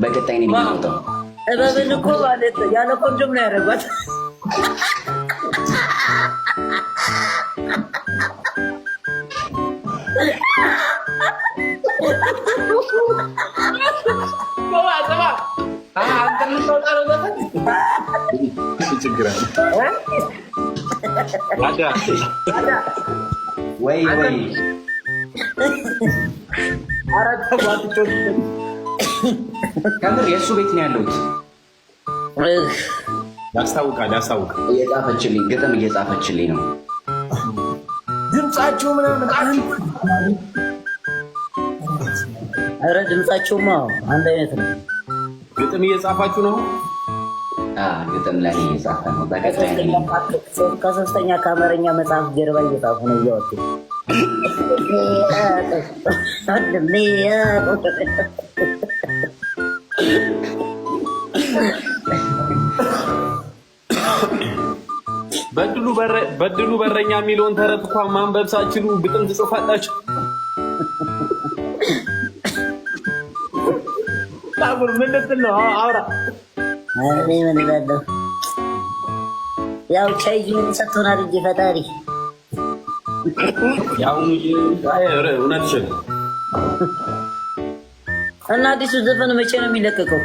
በቀጣይ ነው የሚወጣው። እበብን እኮ ማለት ያለ ኮንዶም ነው ያደረጓት። ወይ ከምር የእሱ ቤት ነው ያለሁት። ያስታውቃል። እየጻፈችልኝ ግጥም እየጻፈችልኝ ነው። ድምጻቸው ምናምን ኧረ ድምጻቸውማ አንድ አይነት ነው። ግጥም እየጻፋችሁ ነው? ግጥም ላይ እየጻፈ ነው። በቀጣይ ከሶስተኛ ከአማርኛ መጽሐፍ ጀርባ እየጻፉ ነው እያወጡ በድሉ በረኛ የሚለውን ተረት እንኳን ማንበብ ሳችሉ ግጥም ትጽፋላችሁ። ታጉር ምን ልትል ነው? አውራ እኔ ምን እላለሁ? ያው ቻይ ምን ሰጥቶናል እንጂ ፈጣሪ ያው እውነትሽን እና አዲሱ ዘፈን መቼ ነው የሚለቀቀው?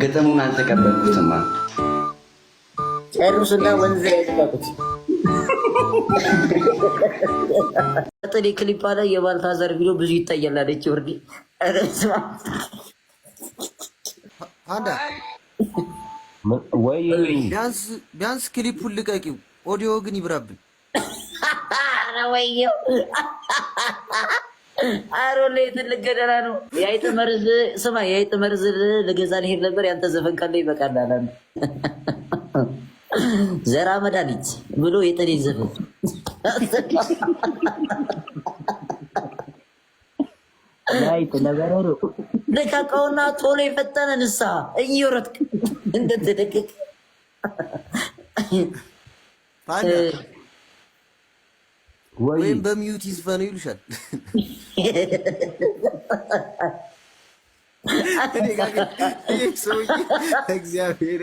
ግጥሙን አልተቀበልኩትማ። ጨርሱና ወንዝ ላይ ተቀቁት። ጥሪ ክሊፕ አለ የባልታዘር ቪዲዮ ብዙ ይታያል አለች ወርዲ አንዳ ወይ ቢያንስ ክሊፑን ልቀቂው፣ ኦዲዮ ግን ይብራብን። አረ ወይዬው አሮሌ ትልቅ ገደላ ነው። የአይጥ መርዝ ስማ፣ የአይጥ መርዝ ልገዛ ልሄድ ነበር ያንተ ዘፈን ካለ ይበቃል አለ ዘራ መድኃኒት ብሎ የጠኔ ዘፈን ላይት ለበረሮ ልቀቀውና ቶሎ የፈጠነ ንሳ እየወረድክ እንደተደቀቅ ወይም በሚዩት ይዝፈኑ ይሉሻል። እግዚአብሔር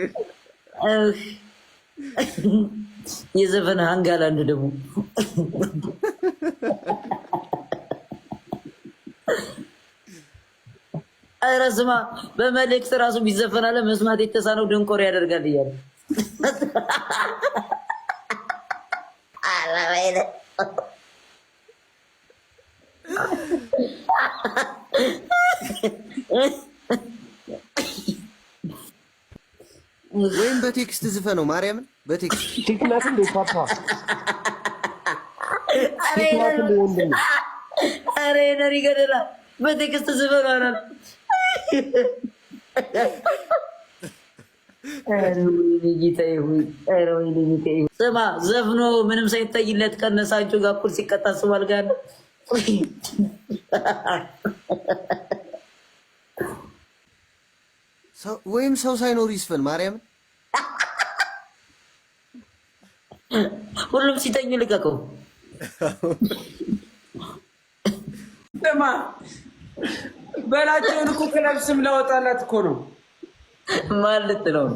የዘፈን አንጋላ አንዱ ደግሞ ኧረ ስማ፣ በመልእክት ራሱ ቢዘፈናለ መስማት የተሳነው ደንቆር ያደርጋል እያለ ወይም በቴክስት ዝፈነው ማርያምን በቴክስት ቲክናት እንደ ፓፓ አሬ ነሪ ገደላ በቴክስት ዝፈናል። ስማ ዘፍኖ ምንም ሳይታይለት ከነሳቸው ጋር እኩል ሲቀጣ ስባል ጋር ወይም ሰው ሳይኖር ይስፈን ማርያምን። ሁሉም ሲተኙ ልቀቀው። ስማ በላቸውን እኮ ክለብ ስም ላወጣላት እኮ ነው ማለት ነው።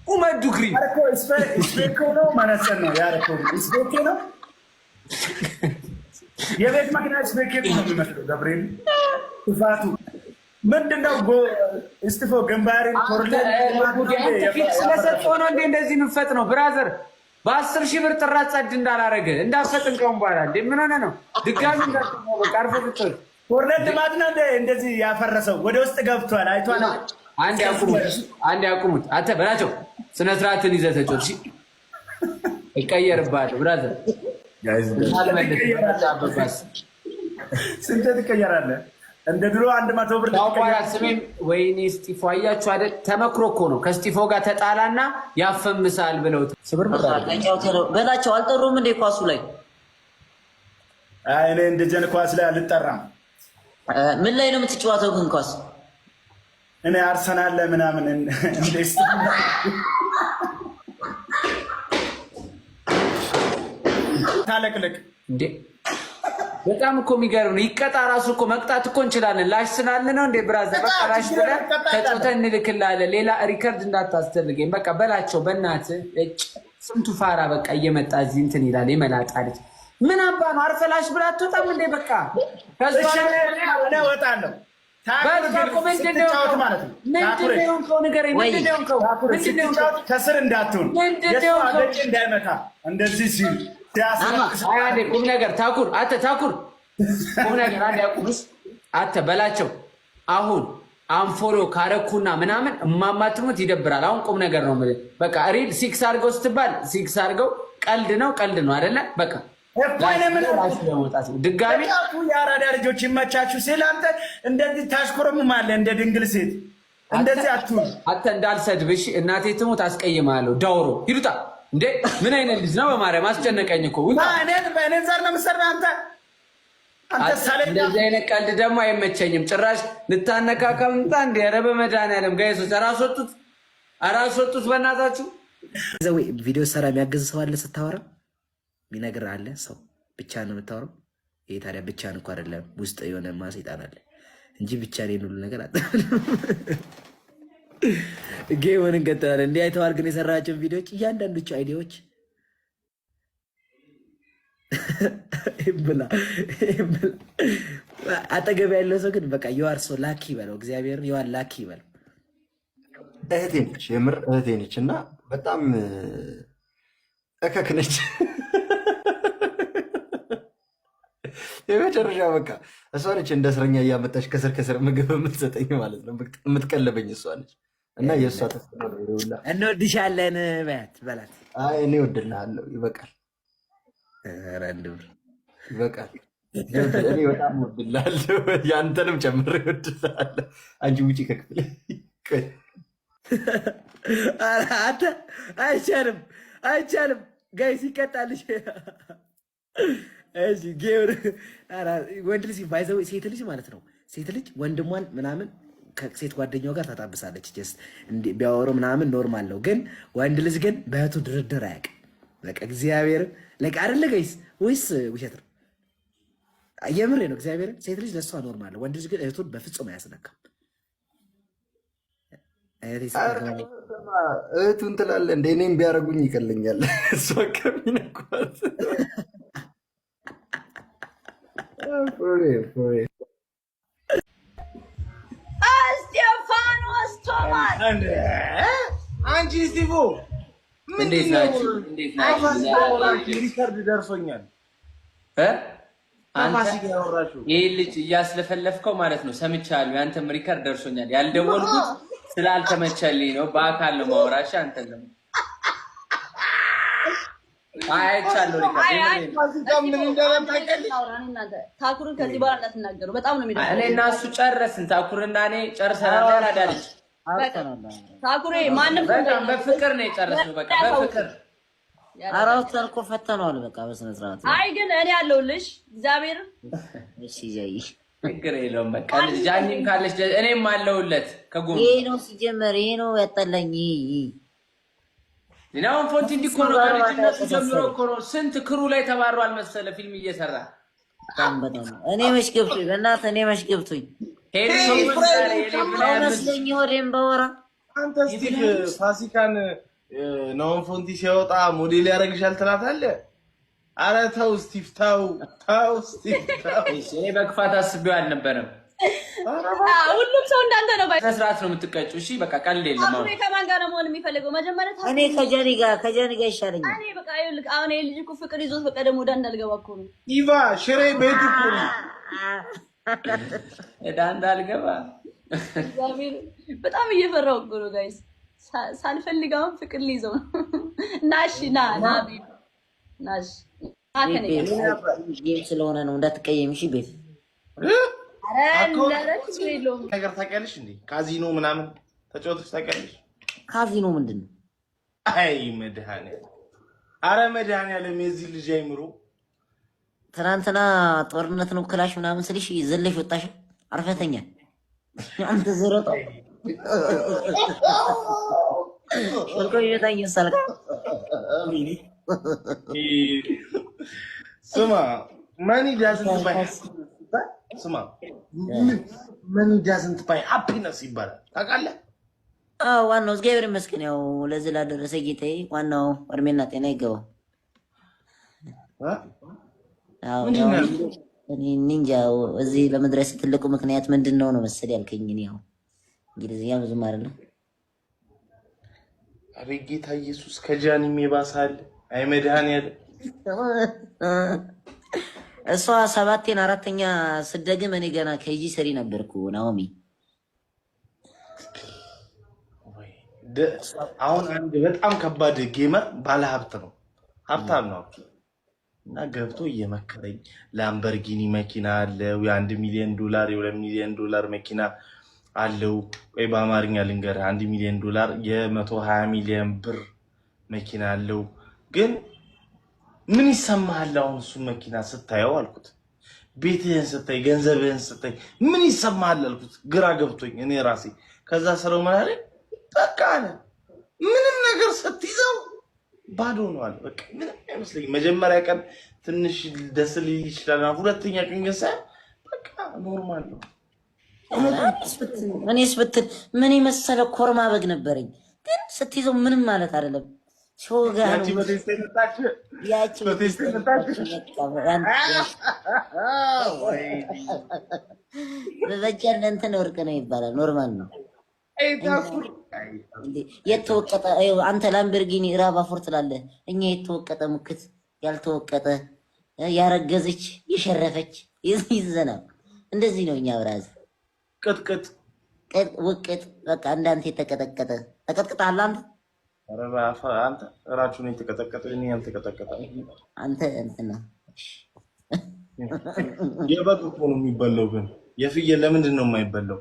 ኡመድ ዱግሪ ስፔኮ ነው ማለት ነው። ያረከው ስፔኮ ነው። የቤት መኪና ስፔኮ ነው የሚመስለው። ገብርኤል ክፋቱ ምንድነው? እስቲፎ ግንባሬን ኮርሌ ፊክስ ስለሰጠው ነው እንዴ እንደዚህ ምፈጥ ነው ብራዘር። በ10 ሺህ ብር ጥራት ጸድ እንዳላረገ እንዳፈጥን ቀን በኋላ እንዴ ምን ሆነ ነው ድጋሚ እንዳትሞ በቃርፈ ብትል ኮርሌት ማድና እንደዚህ ያፈረሰው ወደ ውስጥ ገብቷል። አይቷል። አንድ ያቁሙት። አንተ በላቸው ስነ ስርዓትን ይዘህ ተጮህ። እሺ ይቀየርባል ብራዘር። ጋይስ ስንት ትቀየራለህ? እንደ ድሮ 100 ብር ታውቋል። ስሜን ወይኔ እስጢፎ አያችሁ አይደል? ተመክሮ እኮ ነው። ከእስጢፎ ጋር ተጣላና ያፈምሳል ብለውት ስብር በላቸው። አልጠሩም እንዴ ኳሱ ላይ? አይ እኔ እንደጀን ኳስ ላይ አልጠራም። ምን ላይ ነው የምትጫወተው ግን ኳስ? እኔ አርሰናል ላይ ምናምን እንደስ ታለቅልቅ እንዴ በጣም እኮ የሚገርም ነው። ይቀጣ ራሱ እኮ መቅጣት እኮ እንችላለን። ላሽ ስላለ ነው እንዴ ብራዘር? በቃ ላሽ ብለን ተጫውተን እንልክልሃለን። ሌላ ሪከርድ እንዳታስደርገኝ በቃ በላቸው። በእናትህ ስንቱ ፋራ በቃ እየመጣ እዚህ እንትን ይላል። የመላጣ ልጅ ምን አባ ነው አርፈላሽ ብላ አትወጣም እንዴ? በቃ እኔ እወጣለሁ። ከስር እንዳትሆን እንዳይመታ እንደዚህ ሲል ቁም ነገር ታኩር አንተ ታኩር ቁም ነገር አንድ ያቁምስ አንተ በላቸው። አሁን አንፎሎ ካረኩና ምናምን እማማትሙት ይደብራል። አሁን ቁም ነገር ነው የምልህ። በቃ ሪል ሲክስ አድርገው ስትባል ሲክስ አድርገው። ቀልድ ነው አይደለ? በቃ ድጋሚ የአራዳ ልጆች ይመቻችሁ ሲል አንተ እንደዚህ ታሽኮረሙማለህ እንደ ድንግል ሴት። እንደዚህ አትሁን አንተ። እንዳልሰድብሽ እናቴ ትሙት አስቀይምሃለሁ። ዳውሮ ሂዱታ እንዴ! ምን አይነት ልጅ ነው? በማርያም አስጨነቀኝ እኮ። እኔን ዘር ነው የምትሰራ አንተ። እንደዚህ አይነት ቀልድ ደግሞ አይመቸኝም ጭራሽ። ልታነካከም እንጣ እንዴ! ኧረ በመድኃኒዓለም ጋይሶች አራስወጡት በእናታችሁ። ቪዲዮ ሰራ የሚያግዝ ሰው አለ ስታወራ ሚነግር አለ ሰው ብቻ ነው የምታወራው። ይሄ ታዲያ ብቻን እኮ አይደለም ውስጥ የሆነ ማሰይጣን አለ እንጂ ብቻ ነው ሁሉ ነገር ጌሙን እንቀጥላለን። እንዲህ አይተዋል ግን የሰራቸውን ቪዲዮዎች እያንዳንዶቹ አይዲያዎች ብላ አጠገብ ያለው ሰው ግን በቃ ዩአር ሶ ላኪ በለው። እግዚአብሔርን ዩአር ላኪ በለው። እህቴ ነች፣ የምር እህቴ ነች እና በጣም እከክ ነች። የመጨረሻ በቃ እሷ ነች እንደ እስረኛ እያመጣች ከስር ከስር ምግብ የምትሰጠኝ ማለት ነው። የምትቀለበኝ እሷ ነች እና የእሷ ተስላ እንወድሻለን በላት። እኔ እወድልሃለሁ። ይበቃል፣ ይበቃል። እኔ በጣም እወድልሃለሁ፣ ያንተንም ጨምሬ እወድልሃለሁ። አንቺ ውጪ ከክፍል አንተ አይቻልም ጋይስ ይቀጣልሽ። ወንድ ልጅ ባይዘው ሴት ልጅ ማለት ነው። ሴት ልጅ ወንድሟን ምናምን ከሴት ጓደኛው ጋር ታጣብሳለች። ጀስት ቢያወሩ ምናምን ኖርማል ነው። ግን ወንድ ልጅ ግን በእህቱ ድርድር አያውቅም። በቃ እግዚአብሔር ለቃ አይደለ ጋይስ? ወይስ ውሸት ነው? የምሬ ነው እግዚአብሔር። ሴት ልጅ ለእሷ ኖርማል ነው። ወንድ ልጅ ግን እህቱን በፍጹም አያስነካም። እህቱን ትላለህ እንደ እኔም ቢያደርጉኝ ይቀለኛል እሷ ከሚነኳት። እስጢፋኖስ ቶማስ አንቺ ስቲፎ እንዴት ናችሁ? ሪከርድ ደርሶኛል። ይህ ልጅ እያስለፈለፍከው ማለት ነው። ሰምቻለሁ። ያንተም ሪከርድ ደርሶኛል። ያልደወልኩት ስላልተመቸልኝ ነው። በአካል ነው ማውራሽ። አንተ ነው አይቻለሁ። ታኩርን ከዚህ በኋላ እንዳትናገሩ። በጣም ነው የሚደርሰው። እኔ እና እሱ ጨረስን። ታኩርና እኔ ጨርሰናል። ያላዳልች ታኩሬ ማንም በፍቅር ነው የጨረስነው። በቃ በፍቅር አራውተን እኮ ፈተነዋል። በቃ በስነ ስርዓት። አይ ግን እኔ ያለሁልሽ እግዚአብሔር። እሺ ጃይ ችግር የለውም። በቃ ጃኒም ካለች እኔም አለሁለት ከጎን። ይሄ ነው ሲጀመር፣ ይሄ ነው ያጠላኝ። ዲናውን ፎንቲ እንዲኮኖ ከልጅነቱ ጀምሮ እኮ ነው ስንት ክሩ ላይ ተባሯል መሰለ ፊልም እየሰራ። እኔ መች ገብቶኝ በእናትህ እኔ መች ገብቶኝ መስለኝ ወሬም በወራ አንተ ስቲቭ ፋሲካን ናውን ፎንቲ ሲያወጣ ሞዴል ያደርግሻል ትላታለህ። ኧረ ተው ስቲቭ ተው ስቲቭ ተው። እኔ በክፋት አስቤው አልነበረም። ሁሉም ሰው እንዳንተ ነው። በስርዓት ነው የምትቀጩ። እሺ በቃ ቀልድ የለም። አሁን ከማን ጋር ነው መሆን የሚፈልገው? መጀመሪያ እኔ ከጃኒ ጋር ይሻለኛል። እኔ በቃ ይልቅ አሁን የልጅ እኮ ፍቅር ይዞት በቃ ደግሞ ወደ እንዳልገባ እኮ ነው። ኢቫ ሽሬ ቤት እኮ ነው እዳ እንዳልገባ በጣም እየፈራሁ እኮ ነው ጋይስ። ሳልፈልግ አሁን ፍቅር ሊይዘው ነው። ናሽ ናሽ ጌም ስለሆነ ነው እንዳትቀየም። እሺ ቤት ነገር ታውቂያለሽ እንዴ? ካዚኖ ምናምን ተጫወተሽ ታውቂያለሽ? ካዚኖ ምንድን ነው? አይ መድኃኒዓለም፣ አረ መድኃኒዓለም የዚህ ልጅ አይምሮ። ትናንትና ጦርነት ነው ክላሽ ምናምን ስልሽ ዘለሽ ወጣሽ። አርፈተኛ አንተ ዘረጣ ስማ money doesn't buy ስማ money doesn't buy happiness ይባላል ታውቃለህ? ዋናው እግዚአብሔር ይመስገን ያው ለዚህ ላደረሰ ጌታዬ ዋናው እድሜና ጤና ይገባው። እኔ እንጃ እዚህ ለመድረስ ትልቁ ምክንያት ምንድነው ነው መሰል ያልከኝ ነው። ያው እንግሊዝኛ ብዙም አይደለም። አቤት ጌታ ኢየሱስ ከጃኒም ይባሳል። አይ መድኃኒዓለም እሷ 7ቴን 4ኛ ስደግም እኔ ገና ከጂ ሰሪ ነበርኩ ናኦሚ። አሁን አንድ በጣም ከባድ ጌመር ባለ ሀብት ነው ሀብታም ነው እና ገብቶ እየመከረኝ ላምበርጊኒ መኪና አለው የ$1 ሚሊዮን የ$2 ሚሊዮን መኪና አለው። ወይ በአማርኛ ልንገርህ $1 ሚሊዮን የ120 ሚሊዮን ብር መኪና አለው። ግን ምን ይሰማሃል አሁን እሱ መኪና ስታየው አልኩት። ቤትህን ስታይ ገንዘብህን ስታይ ምን ይሰማሃል አልኩት። ግራ ገብቶኝ እኔ ራሴ ከዛ ስራው ማለት በቃ ምንም ነገር ስትይዘው ባዶ ነው አለ። በቃ ምንም አይመስለኝም። መጀመሪያ ቀን ትንሽ ደስ ሊል ይችላል። ሁለተኛ ቀን ግን በቃ ኖርማል ነው። እኔስ ብትል ምን የመሰለ ኮርማ በግ ነበረኝ። ግን ስትይዘው ምንም ማለት አይደለም። ሾጋ ያቺ በቴስቴታች በበጀን እንትን ወርቅ ነው ይባላል። ኖርማል ነው። የተወቀጠ አንተ ላምበርጊኒ ራቫፎር ትላለህ። እኛ የተወቀጠ ሙክት ያልተወቀጠ ያረገዘች የሸረፈች ይዘና እንደዚህ ነው። እኛ ብራዝ ቅጥቅጥ ውቅጥ በቃ እንዳንተ የተቀጠቀጠ ተቀጥቅጣለህ አንተ። ኧረ አንተ እራችሁ ነው የተቀጠቀጠ። እኔ ያልተቀጠቀጠ አንተ እንትና የበግ እኮ ነው የሚበላው። ግን የፍየል ለምንድን ነው የማይበላው?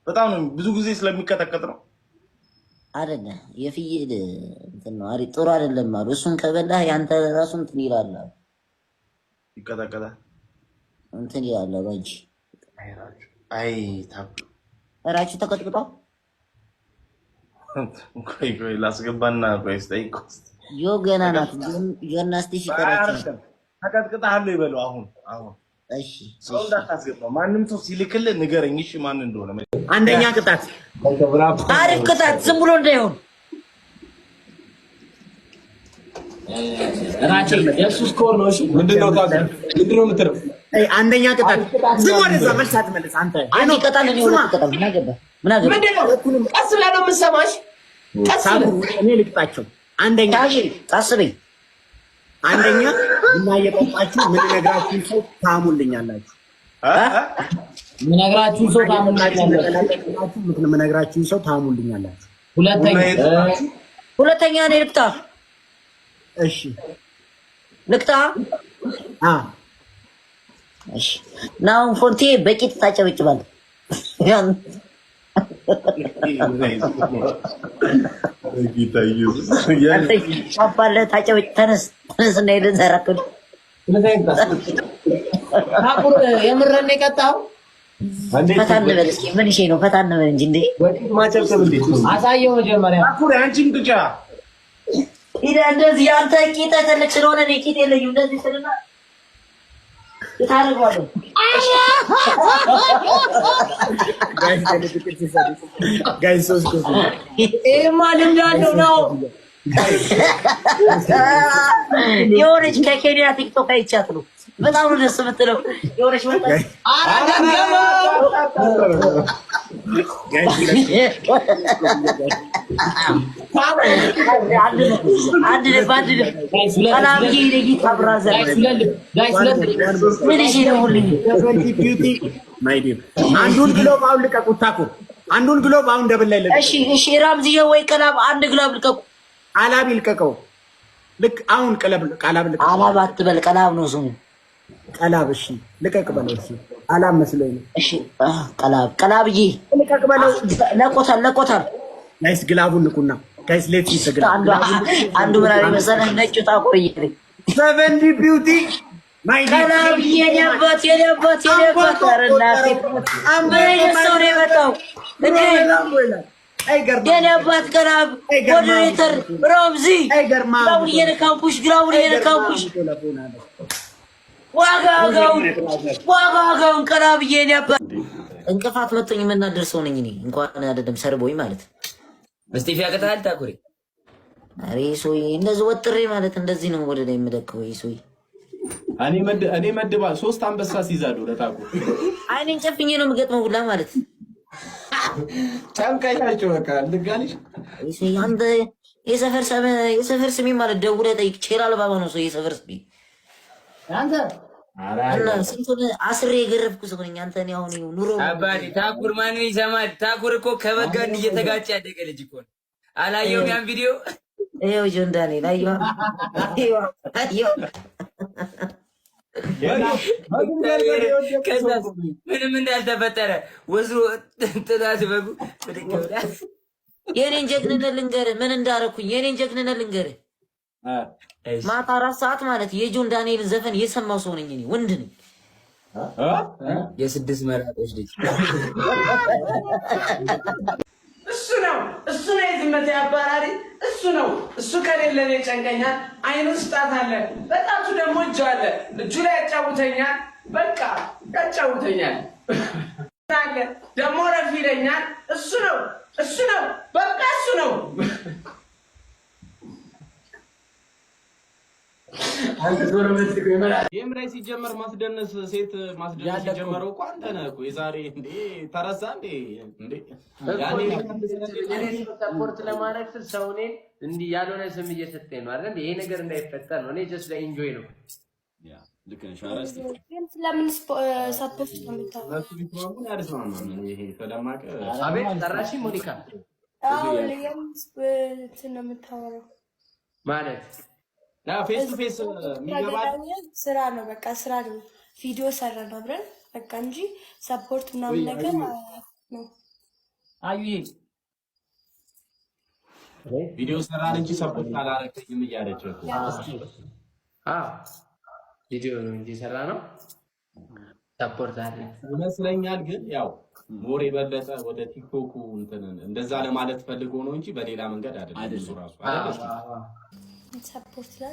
በጣም ነው ብዙ ጊዜ ስለሚቀጠቀጥ ነው አይደለ? የፍየል እንትን ነው አሪ ጥሩ አይደለም አሉ። እሱን ከበላህ ያንተ ራሱ እንትን ይላል ይቀጠቀጣል እንትን ይላል ባንቺ አይ ታብ እራችሁ ተቀጥቅጣው። ቆይ ላስገባና ቆይ ስጠይቅ ዮ ገና ናት ጆርናሊስት ይቀራችሁ ተቀጥቅጣለሁ ይበሉ። አሁን እሺ ሰው እንዳታስገባ ማንም ሰው ሲልክልህ ንገረኝ እሺ ማን እንደሆነ። አንደኛ ቅጣት አሪፍ ቅጣት ዝም ብሎ እንዳይሆን ራቼ የሱስ ኮር ነው። እሺ ምንድነው የምትለው? አንደኛ ቅጣት ዝም ወደዛ መልስ አትመልስ አንተ። አንዴ ቅጣት ነው ይሆናል። ቅጣት ምን አገባ ምንድነው? ቀስ ብለህ ነው የምትሰማሽ። ቀስ ብለህ እኔ ልቅጣቸው። አንደኛ ቀስ በይ። አንደኛ እና እየጠጣችሁ ምን ነግራችሁን ሰው ታሙልኛላችሁ። ምን ነግራችሁን ሰው ታሙልኛላችሁ። ምን ነግራችሁን ሰው ታሙልኛላችሁ። ሁለተኛ እኔ ልቅጣ። እሺ ልቅጣ። እሺ ናው ፎንቴ በቂት ታጨበጭባለህ። ሻባለ ታጨበጭ። ተነስ እና ሄደን ዘራክል ታቁር የምረን የቀጣው ፈታን በል እስኪ። ምን እሺ ነው ፈታን በል እንጂ እንዴ ማጨብጨብ እንዴ አሳየው መጀመሪያ። ታቁር አንቺም ግጫ ኢዳ እንደዚህ አንተ ቂጥ ትልቅ ስለሆነ ነው ቂጥ የለኝም እንደዚህ ስለና ታረጋለህ። ጋይስ ሶስት ማል እንዳለው ነው። የሆነች ከኬንያ ቲክቶክ አይቻት ነው በጣም ነው ደስ የምትለው። የሆነች ወጣ አንዱን ግሎብ አሁን ልቀቁት። ታኩር አንዱን ግሎብ አሁን ደብል ላይ ልቀቁ። እሺ ራምዚዬ ወይ ቀላብ አንድ ግሎብ ልቀቁ። አላብ ይልቀቀው። ልክ አሁን ቀላብ ልቀቁ። አላብ አትበል ቀላብ ነው ስሙ። ቀላብ እሺ ልቀቅ በለው። እሺ አላብ መስሎኝ ነው። እሺ ቀላብዬ ልቀቅ በለው። ለቆታል ናይስ ግላቡን ንቁና ጋይስ ሌትስ ይሰግድ። አንዱ ምራሪ መሰለህ ነጭ ታቆር ይልኝ 70 ቢዩቲ ማይ ቀላብዬ የኔበት አረናፊ ሰው ነው የመጣው እንዴ የኔበት ቀላብ ሞዴሬተር ሮምዚ ግራውን የነካምፑሽ ዋጋውን ቀና ብዬ እኔ አባ እንቅፋት መጥቶኝ የምናደር ሰው ነኝ እኔ እንኳን አይደለም ሰርቦኝ ማለት እስጢፍ ያቀታል ታኩሪ አሬ ሶይ እንደዚህ ወጥሬ ማለት እንደዚህ ነው ወደ ላይ የምደከው ሶይ እኔ መድባ 3 አንበሳ ሲይዛሉ ለታኩ አይኔን ጨፍኜ ነው የምገጥመው ሁላ ማለት ጫንቃያቸው በቃ ልጋልሽ ሶይ አንተ የሰፈር ስሜ ማለት ደውለህ ጠይቅ ቼላል ባባ ነው ሶይ የሰፈር ስሜ አንተ አና ስንቱን አስሬ የገረፍኩ ሰው ነኝ አንተ ነው አሁን ኑሮ አባዲ ታኩር ማንን ይሰማል ታኩር እኮ ከበጋን እየተጋጨ ያደገ ልጅ እኮ አላየውም ያን ቪዲዮ ይኸው ጆን ዳንኤል አየዋ ምንም እንዳልተፈጠረ ወዝሮ ጥላት በጉ የኔን ጀግንነት ልንገርህ ምን እንዳረኩኝ የኔን ጀግንነት ልንገርህ ማታ 4 ሰዓት ማለት የጆን ዳንኤልን ዘፈን የሰማው ሰው ነኝ እኔ ወንድ ነኝ የስድስት መራጦች ልጅ እሱ ነው የዝመት አባራሪ እሱ ከሌለ ነው ጨንቀኛል አይኑ ስጣት አለ በጣቱ ደግሞ እጁ አለ እጁ ላይ ያጫውተኛል በቃ ያጫውተኛል አለ ደግሞ ረፍ ይለኛል እሱ ነው በቃ እሱ ነው ጌም ላይ ሲጀመር ማስደነስ ሴት ማስደነስ ሲጀመረው እኮ አንተ ነህ እኮ የዛሬ እንዴ ተረሳ እንዴ ያኔ ሰፖርት ለማድረግ ስል ሰው እኔን እንዲህ ያልሆነ ስም እየሰጠኝ ነው አይደል? ይሄ ነገር እንዳይፈጠር ነው። እኔ ጀስት ለኢንጆይ ነው። ያ ልክ ነሽ። አረስቲ ለምን ሰፖርት ነው የምታወራው? ለሱ ቢስማሙን ያርስማማ ምን ይሄ ተደማቀ አቤት ጠራሽ ሞኒካ? አዎ ለምን ነው የምታወራው ማለት ና ፌስ ቱ ፌስ የሚገባ ስራ ነው በቃ ስራ ነው። ቪዲዮ ሰራን አብረን በቃ እንጂ ሰፖርት ምናምን ነገር ነው። አዩዬ ቪዲዮ ሰራን እንጂ ሰፖርት አላረከኝም እያለች ነው። ቪዲዮ ነው እንጂ ሰራ ነው ሰፖርት አለ ይመስለኛል። ግን ያው ሞር የበለጠ ወደ ቲክቶኩ እንደዛ ለማለት ፈልጎ ነው እንጂ በሌላ መንገድ አይደለም። እሱ ራሱ አይደለም ሰፖርት ላይ